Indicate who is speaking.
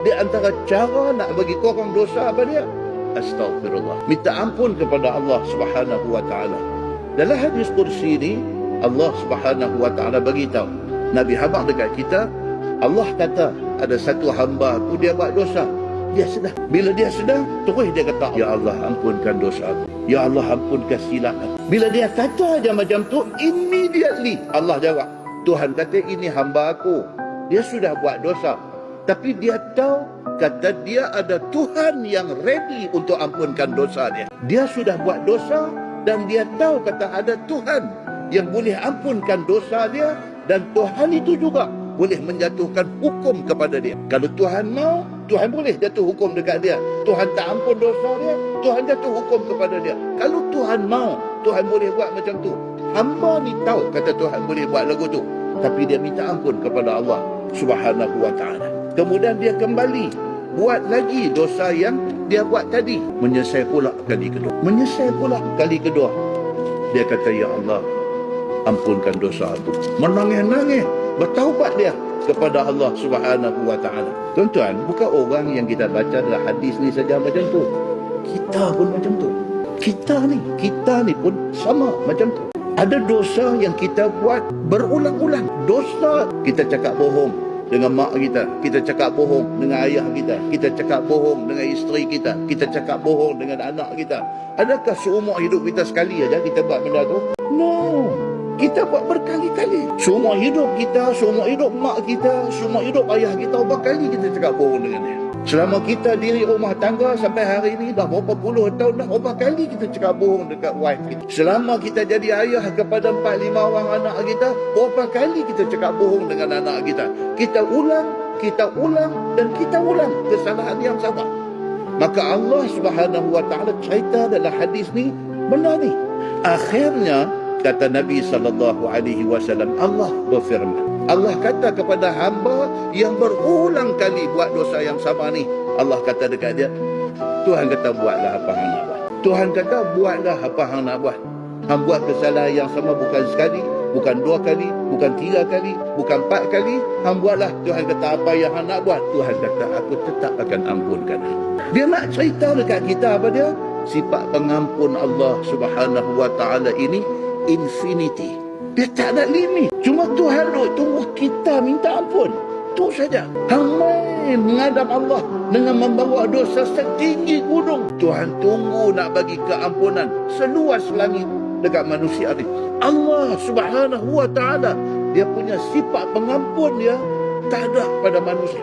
Speaker 1: Di antara cara nak bagi korang dosa apa dia? Astaghfirullah. Minta ampun kepada Allah Subhanahu wa taala. Dalam hadis kursi ni, Allah Subhanahu wa taala bagi tahu, Nabi habaq dekat kita, Allah kata ada satu hamba aku dia buat dosa. Dia sedar. Bila dia sedar, terus dia kata, Ya Allah ampunkan dosa aku. Ya Allah ampunkan silap aku. Bila dia kata aja macam tu, immediately Allah jawab. Tuhan kata ini hamba aku. Dia sudah buat dosa. Tapi dia tahu, kata dia ada Tuhan yang ready untuk ampunkan dosa dia. Dia sudah buat dosa dan dia tahu kata ada Tuhan yang boleh ampunkan dosa dia, dan Tuhan itu juga boleh menjatuhkan hukum kepada dia. Kalau Tuhan mau, Tuhan boleh jatuh hukum dekat dia. Tuhan tak ampun dosa dia, Tuhan jatuh hukum kepada dia. Kalau Tuhan mau, Tuhan boleh buat macam tu. Hamba ni tahu kata Tuhan boleh buat lagu tu, tapi dia minta ampun kepada Allah Subhanahu wa ta'ala. Kemudian dia kembali buat lagi dosa yang dia buat tadi. Menyesal pula kali kedua. Menyesal pula kali kedua. Dia kata, Ya Allah, ampunkan dosa aku. Menangis-nangis, bertaubat dia kepada Allah Subhanahu wa ta'ala. Tuan-tuan, bukan orang yang kita baca dalam hadis ni saja macam tu. Kita pun macam tu. Kita ni pun sama macam tu. Ada dosa yang kita buat berulang-ulang. Dosa kita cakap bohong dengan mak kita, kita cakap bohong dengan ayah kita, kita cakap bohong dengan isteri kita, kita cakap bohong dengan anak kita. Adakah seumur hidup kita sekali aja kita buat benda tu? No. Kita buat berkali-kali. Seumur hidup kita, seumur hidup mak kita, seumur hidup ayah kita, berapa kali kita cakap bohong dengan dia. Selama kita diri rumah tangga sampai hari ini, dah berapa puluh tahun dah, berapa kali kita cakap bohong dekat wife kita. Selama kita jadi ayah kepada 4-5 orang anak kita, berapa kali kita cakap bohong dengan anak kita. Kita ulang dan kita ulang kesalahan yang sama. Maka Allah Subhanahu wa ta'ala cerita dalam hadis ni benda ni. Akhirnya kata Nabi SAW, Allah berfirman. Allah kata kepada hamba yang berulang kali buat dosa yang sama ni, Allah kata dekat dia, Tuhan kata buatlah apa hang nak buat. Tuhan kata buatlah apa hang nak buat. Hang buat kesalahan yang sama bukan sekali, bukan 2 kali, bukan 3 kali, bukan 4 kali. Hang buatlah. Tuhan kata apa yang hang nak buat. Tuhan kata aku tetap akan ampunkan. Dia nak cerita dekat kita apa dia? Sifat pengampun Allah Subhanahu wa ta'ala ini infinity. Dia tak ada limit. Cuma Tuhan tunggu kita minta ampun. Itu saja. Hang main menghadap Allah dengan membawa dosa setinggi gunung. Tuhan tunggu nak bagi keampunan seluas langit dekat manusia ni. Allah Subhanahu wa ta'ala, dia punya sifat pengampun dia tak ada pada manusia.